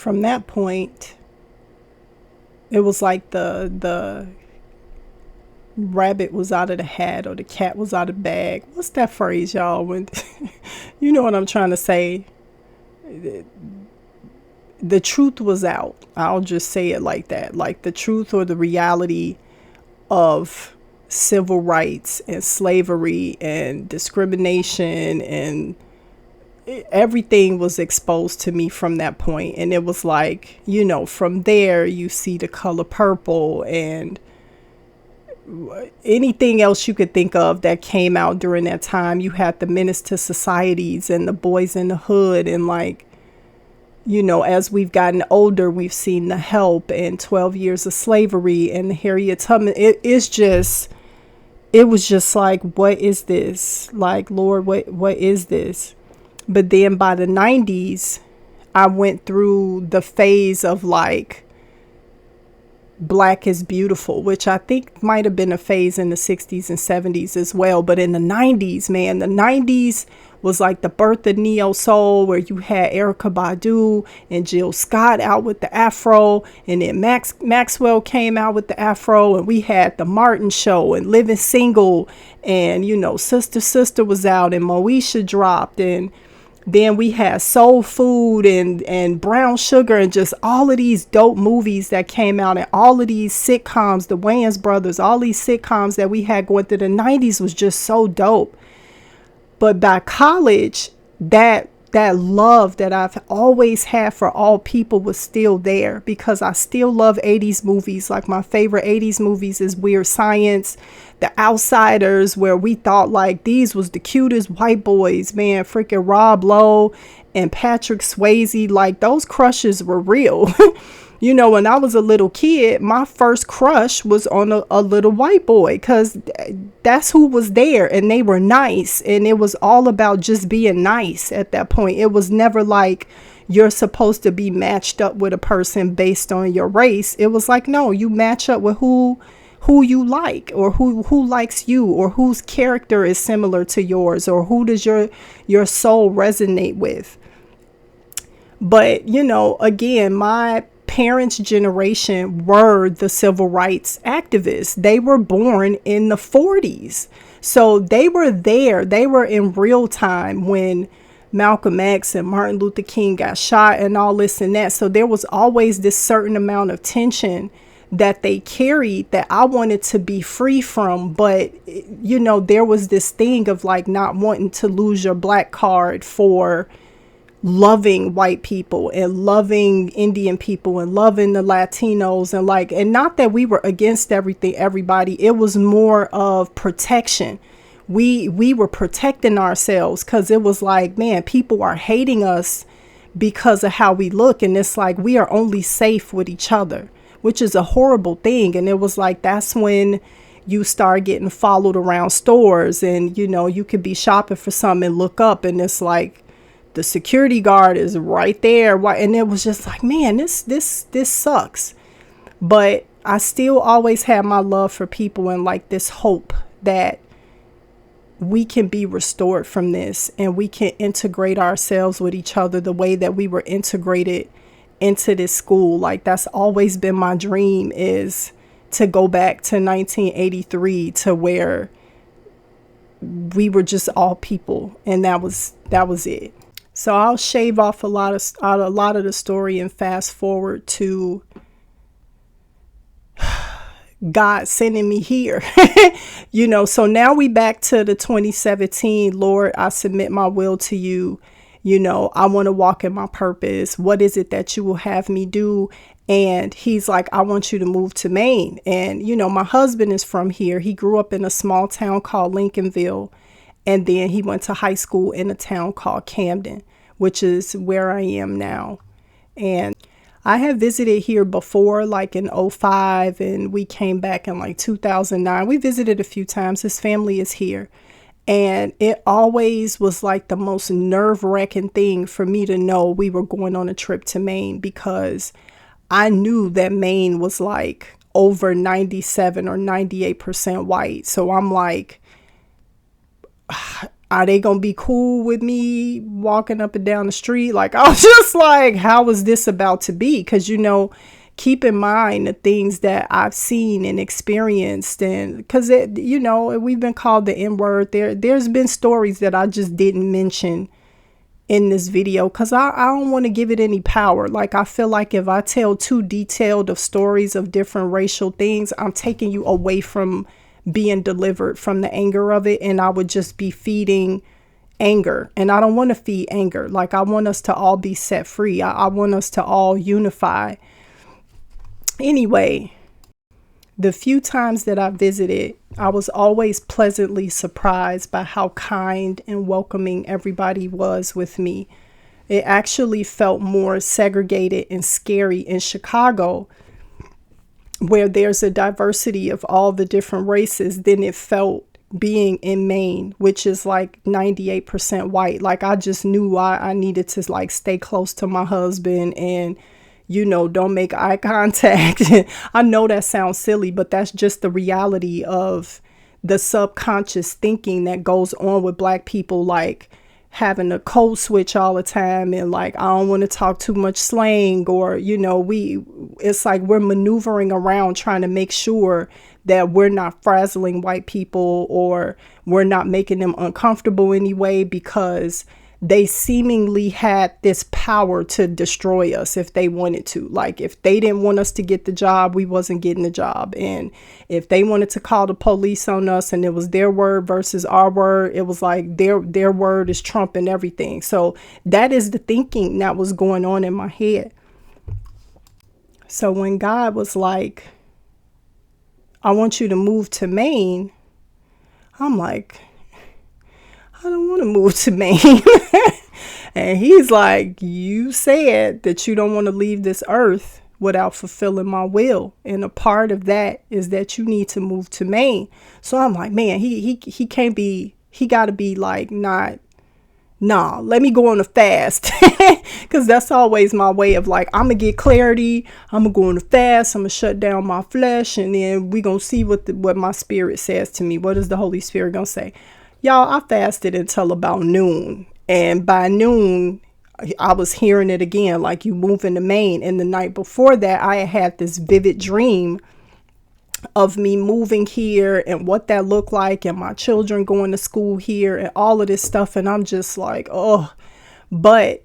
from that point, it was like the rabbit was out of the hat or the cat was out of the bag. What's that phrase, y'all? When you know what I'm trying to say? The truth was out. I'll just say it like that. Like the truth or the reality of civil rights and slavery and discrimination and everything was exposed to me from that point. And it was like, from there you see The Color Purple and anything else you could think of that came out during that time. You had the Menace to Societies and the Boys in the Hood, and like, as we've gotten older, we've seen The Help and 12 Years of Slavery and Harriet Tubman. It was just like, what is this? Like, Lord, what is this? But then by the 90s, I went through the phase of like, Black is beautiful, which I think might have been a phase in the 60s and 70s as well. But in the 90s, man, the 90s was like the birth of neo soul, where you had Erykah Badu and Jill Scott out with the afro, and then Maxwell came out with the afro, and we had the Martin Show and Living Single, and Sister was out, and Moesha dropped, and then we had Soul Food and Brown Sugar, and just all of these dope movies that came out, and all of these sitcoms, the Wayans brothers, all these sitcoms that we had going through the 90s was just so dope. But by college, that love that I've always had for all people was still there, because I still love 80s movies. Like my favorite 80s movies is Weird Science, The Outsiders, where we thought like these was the cutest white boys, man. Freaking Rob Lowe and Patrick Swayze, like those crushes were real. When I was a little kid, my first crush was on a little white boy, because that's who was there, and they were nice, and it was all about just being nice at that point. It was never like you're supposed to be matched up with a person based on your race. It was like, no, you match up with who you like, or who likes you, or whose character is similar to yours, or who does your soul resonate with. But again, my parents' generation were the civil rights activists. They were born in the 40s. So they were there. They were in real time when Malcolm X and Martin Luther King got shot and all this and that. So there was always this certain amount of tension that they carried that I wanted to be free from. But, there was this thing of like not wanting to lose your black card for loving white people and loving Indian people and loving the Latinos, and not that we were against everybody. It was more of protection. We were protecting ourselves, because it was like, man, people are hating us because of how we look, and it's like we are only safe with each other, which is a horrible thing. And it was like, that's when you start getting followed around stores, and you could be shopping for something and look up, and it's like the security guard is right there. And it was just like, man, this sucks. But I still always had my love for people, and like this hope that we can be restored from this, and we can integrate ourselves with each other the way that we were integrated into this school. Like that's always been my dream, is to go back to 1983, to where we were just all people, and that was it. So I'll shave off a lot of the story and fast forward to God sending me here. So now we back to the 2017, Lord, I submit my will to you. I want to walk in my purpose. What is it that you will have me do? And he's like, I want you to move to Maine. And, my husband is from here. He grew up in a small town called Lincolnville. And then he went to high school in a town called Camden, which is where I am now. And I have visited here before, like in 2005, and we came back in like 2009. We visited a few times. His family is here. And it always was like the most nerve-wracking thing for me to know we were going on a trip to Maine, because I knew that Maine was like over 97 or 98% white. So I'm like, Are they gonna be cool with me walking up and down the street? Like, I was just like, how is this about to be? Because, you know, keep in mind the things that I've seen and experienced, and because, you know, we've been called the N-word. There's been stories that I just didn't mention in this video because I don't want to give it any power. Like, I feel like if I tell too detailed of stories of different racial things, I'm taking you away from being delivered from the anger of it, and I would just be feeding anger, and I don't want to feed anger. Like, I want us to all be set free. I want us to all unify. Anyway, the few times that I visited, I was always pleasantly surprised by how kind and welcoming everybody was with me. It actually felt more segregated and scary in Chicago, where there's a diversity of all the different races, than it felt being in Maine, which is like 98% white. Like, I just knew I needed to like stay close to my husband and, you know, don't make eye contact. I know that sounds silly, but that's just the reality of the subconscious thinking that goes on with Black people, like having a code switch all the time, and like, I don't want to talk too much slang, or, you know, it's like we're maneuvering around trying to make sure that we're not frazzling white people, or we're not making them uncomfortable anyway, because they seemingly had this power to destroy us if they wanted to. Like, if they didn't want us to get the job, we wasn't getting the job. And if they wanted to call the police on us and it was their word versus our word, it was like their word is trumping everything. So that is the thinking that was going on in my head. So when God was like, I want you to move to Maine, I'm like, I don't want to move to Maine. And he's like, you said that you don't want to leave this earth without fulfilling my will. And a part of that is that you need to move to Maine. So I'm like, man, he can't be, he got to be like, not, nah, let me go on a fast. Because that's always my way of like, I'm going to get clarity. I'm going to go on a fast. I'm going to shut down my flesh. And then we going to see what my spirit says to me. What is the Holy Spirit going to say? Y'all, I fasted until about noon. And by noon, I was hearing it again, like, you move into Maine. And the night before that, I had this vivid dream of me moving here and what that looked like, and my children going to school here and all of this stuff. And I'm just like, oh, but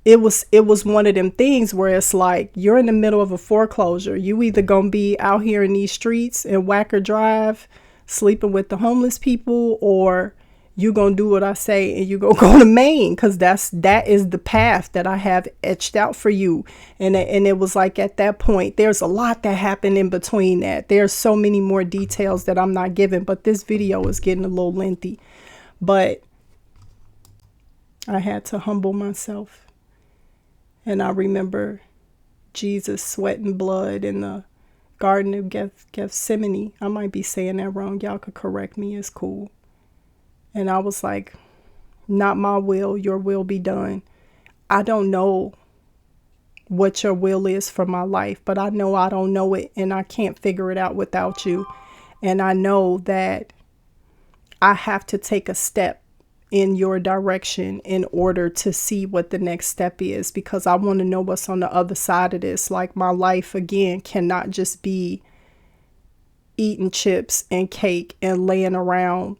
it was one of them things where it's like, you're in the middle of a foreclosure. You either going to be out here in these streets in Wacker Drive, sleeping with the homeless people, or you gonna do what I say and you gonna go to Maine, because that is the path that I have etched out for you. And it was like, at that point, there's a lot that happened in between that. There's so many more details that I'm not giving, but this video is getting a little lengthy. But I had to humble myself. And I remember Jesus sweating blood in the Garden of Gethsemane. I might be saying that wrong. Y'all could correct me. It's cool. And I was like, not my will, your will be done. I don't know what your will is for my life, but I know I don't know it, and I can't figure it out without you. And I know that I have to take a step in your direction in order to see what the next step is, because I want to know what's on the other side of this. Like, my life, again, cannot just be eating chips and cake and laying around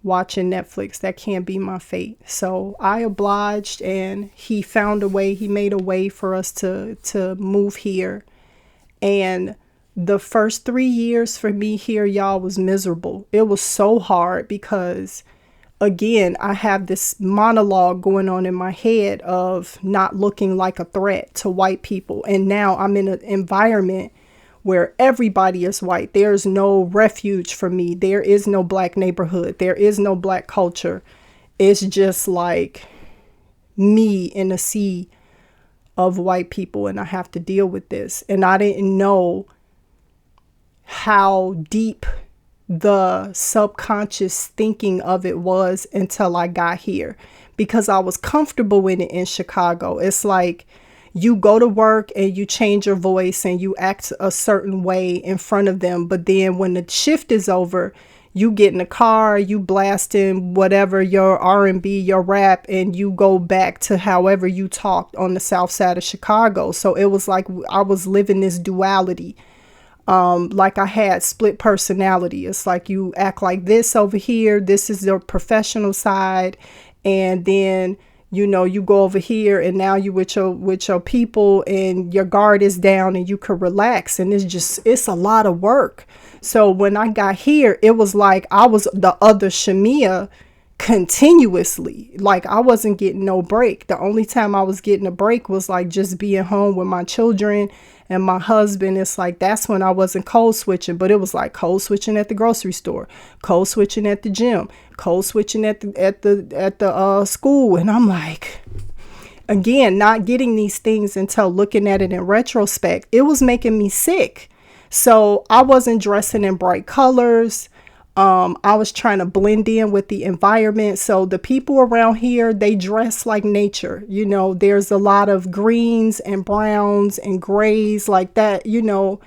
watching Netflix. That can't be my fate. So I obliged, and he found a way. He made a way for us to move here. And the first 3 years for me here, y'all, was miserable. It was so hard because, again, I have this monologue going on in my head of not looking like a threat to white people. And now I'm in an environment where everybody is white. There's no refuge for me. There is no Black neighborhood. There is no Black culture. It's just like me in a sea of white people, and I have to deal with this. And I didn't know how deep the subconscious thinking of it was until I got here, because I was comfortable in it in Chicago. It's like, you go to work and you change your voice and you act a certain way in front of them. But then when the shift is over, you get in the car, you blasting whatever, your R&B, your rap, and you go back to however you talked on the south side of Chicago. So it was like I was living this duality. Like I had split personality. It's like you act like this over here. This is the professional side. And then, you know, you go over here and now you with your people and your guard is down and you could relax. And it's a lot of work. So when I got here, it was like I was the other Shaamya continuously. Like I wasn't getting no break. The only time I was getting a break was like just being home with my children and my husband. It's like that's when I wasn't code switching, but it was like code switching at the grocery store, code switching at the gym, code switching at the school. And I'm like, again, not getting these things until looking at it in retrospect, it was making me sick. So I wasn't dressing in bright colors. I was trying to blend in with the environment. So the people around here, they dress like nature. You know, there's a lot of greens and browns and grays like that. You know,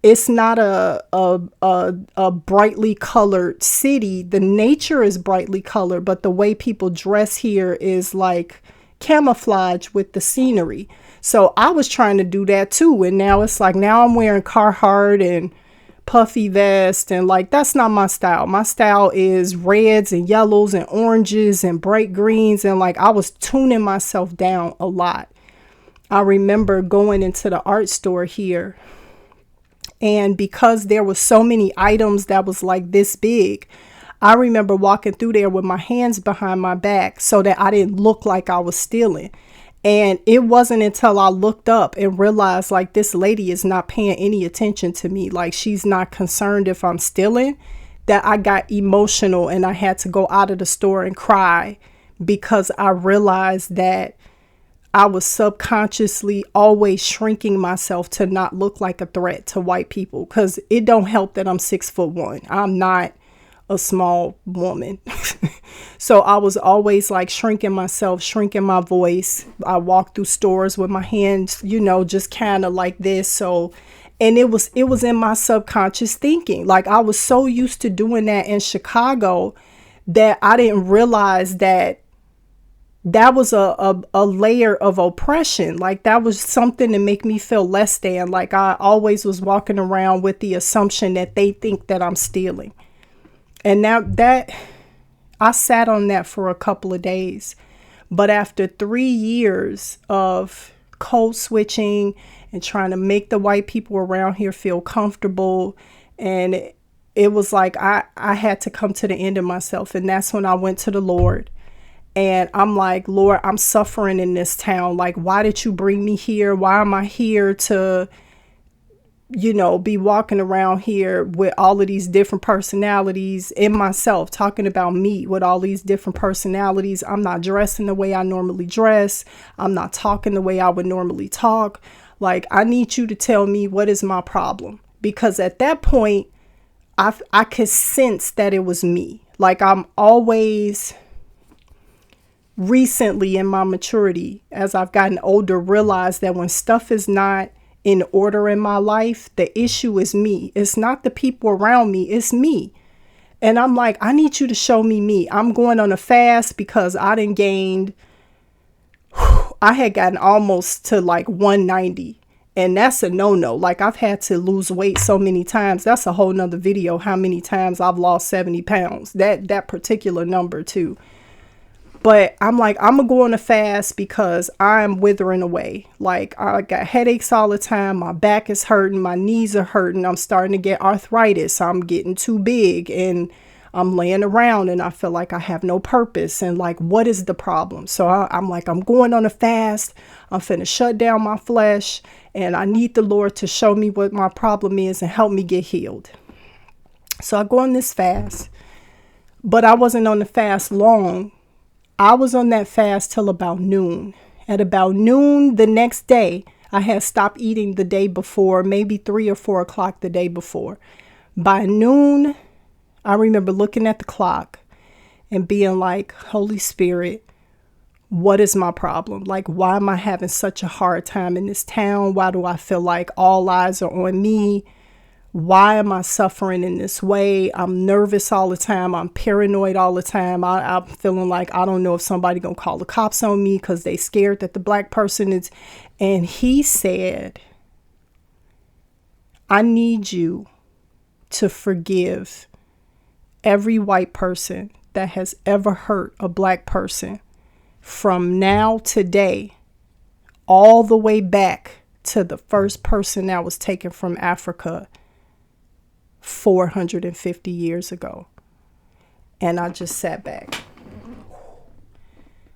it's not a brightly colored city. The nature is brightly colored, but the way people dress here is like camouflage with the scenery. So I was trying to do that too. And now it's like, now I'm wearing Carhartt and puffy vest, and like that's not my style. My style is reds and yellows and oranges and bright greens, and like I was tuning myself down a lot. I remember going into the art store here, and because there was so many items that was like this big, I remember walking through there with my hands behind my back so that I didn't look like I was stealing. And it wasn't until I looked up and realized like this lady is not paying any attention to me. Like she's not concerned if I'm stealing, that I got emotional and I had to go out of the store and cry because I realized that I was subconsciously always shrinking myself to not look like a threat to white people. Because it don't help that I'm 6'1". I'm not a small woman. So I was always like shrinking myself, shrinking my voice. I walked through stores with my hands, you know, just kind of like this. So, and it was in my subconscious thinking. Like I was so used to doing that in Chicago that I didn't realize that was a layer of oppression. Like that was something to make me feel less than. Like I always was walking around with the assumption that they think that I'm stealing. And now that I sat on that for a couple of days, but after 3 years of code switching and trying to make the white people around here feel comfortable, and it was like I had to come to the end of myself. And that's when I went to the Lord. And I'm like, Lord, I'm suffering in this town. Like, why did you bring me here? Why am I here to, you know, be walking around here with all of these different personalities in myself, talking about me with all these different personalities. I'm not dressing the way I normally dress. I'm not talking the way I would normally talk. Like, I need you to tell me what is my problem. Because at that point, I could sense that it was me. Like, I'm always recently in my maturity, as I've gotten older, realized that when stuff is not in order in my life, the issue is me. It's not the people around me, it's me. And I'm like, I need you to show me me. I'm going on a fast because I done gained, I had gotten almost to like 190. And that's a no-no. Like I've had to lose weight so many times. That's a whole nother video, how many times I've lost 70 pounds. That particular number too. But I'm like, I'm going to go on a fast because I'm withering away. Like I got headaches all the time. My back is hurting. My knees are hurting. I'm starting to get arthritis. I'm getting too big and I'm laying around and I feel like I have no purpose. And like, what is the problem? So I'm like, I'm going on a fast. I'm finna shut down my flesh. And I need the Lord to show me what my problem is and help me get healed. So I go on this fast. But I wasn't on the fast long. I was on that fast till about noon. At about noon the next day, I had stopped eating the day before, maybe 3 or 4 o'clock the day before. By noon, I remember looking at the clock and being like, Holy Spirit, what is my problem? Like, why am I having such a hard time in this town? Why do I feel like all eyes are on me? Why am I suffering in this way? I'm nervous all the time. I'm paranoid all the time. I'm feeling like I don't know if somebody gonna call the cops on me because they scared that the black person is. And he said, I need you to forgive every white person that has ever hurt a black person from now today all the way back to the first person that was taken from Africa 450 years ago. And I just sat back.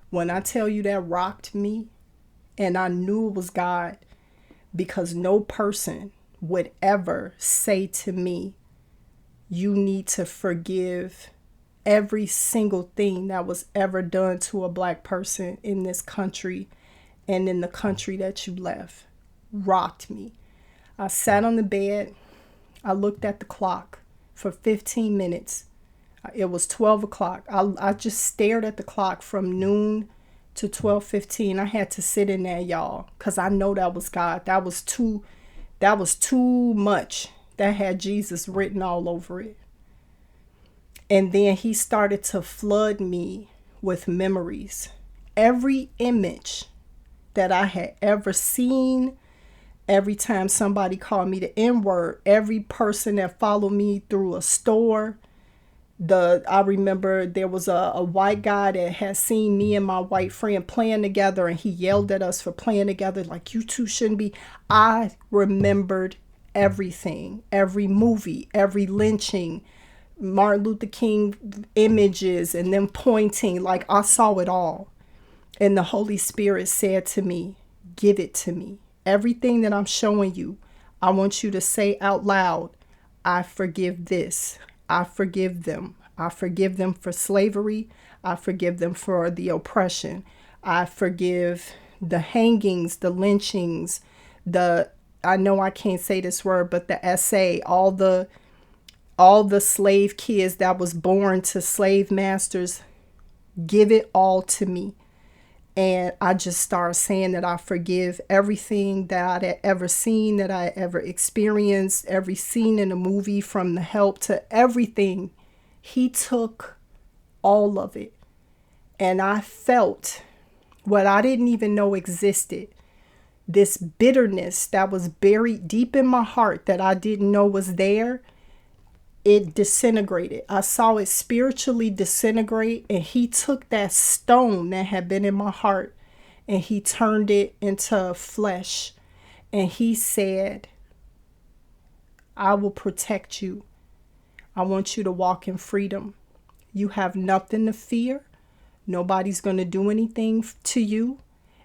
When I tell you that rocked me, and I knew it was God, because no person would ever say to me, you need to forgive every single thing that was ever done to a black person in this country and in the country that you left. Rocked me. I sat on the bed. I looked at the clock for 15 minutes. It was 12 o'clock. I just stared at the clock from noon to 12:15. I had to sit in there, y'all, because I know that was God. That was too much. That had Jesus written all over it. And then he started to flood me with memories. Every image that I had ever seen, every time somebody called me the N-word, every person that followed me through a store. I remember there was a white guy that had seen me and my white friend playing together, and he yelled at us for playing together like, you two shouldn't be. I remembered everything, every movie, every lynching, Martin Luther King images, and them pointing, like I saw it all. And the Holy Spirit said to me, give it to me. Everything that I'm showing you, I want you to say out loud, I forgive this. I forgive them. I forgive them for slavery. I forgive them for the oppression. I forgive the hangings, the lynchings, I know I can't say this word, but the SA, all the slave kids that was born to slave masters. Give it all to me. And I just started saying that I forgive everything that I had ever seen, that I ever experienced, every scene in a movie, from The Help to everything. He took all of it. And I felt what I didn't even know existed. This bitterness that was buried deep in my heart that I didn't know was there. It disintegrated. I saw it spiritually disintegrate, and he took that stone that had been in my heart and he turned it into flesh. And he said, I will protect you. I want you to walk in freedom. You have nothing to fear. Nobody's going to do anything to you.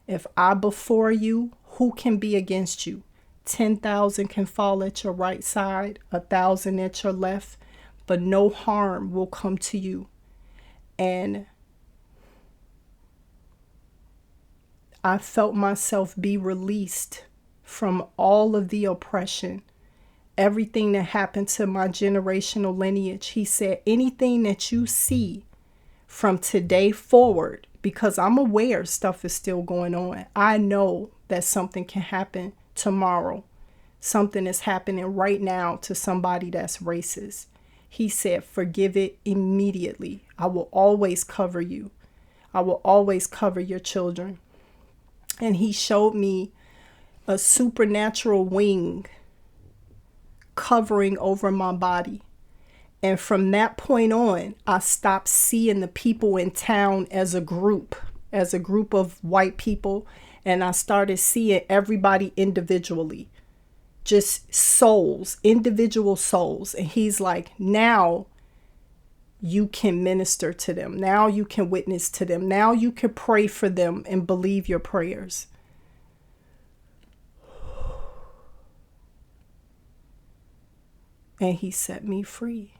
If I before you, who can be against you? 10,000 can fall at your right side, 1,000 at your left, but no harm will come to you. And I felt myself be released from all of the oppression, everything that happened to my generational lineage. He said, anything that you see from today forward, because I'm aware stuff is still going on. I know that something can happen tomorrow. Something is happening right now to somebody that's racist. He said, forgive it immediately. I will always cover you. I will always cover your children. And he showed me a supernatural wing covering over my body. And from that point on, I stopped seeing the people in town as a group of white people. And I started seeing everybody individually, just souls, individual souls. And he's like, now you can minister to them. Now you can witness to them. Now you can pray for them and believe your prayers. And he set me free.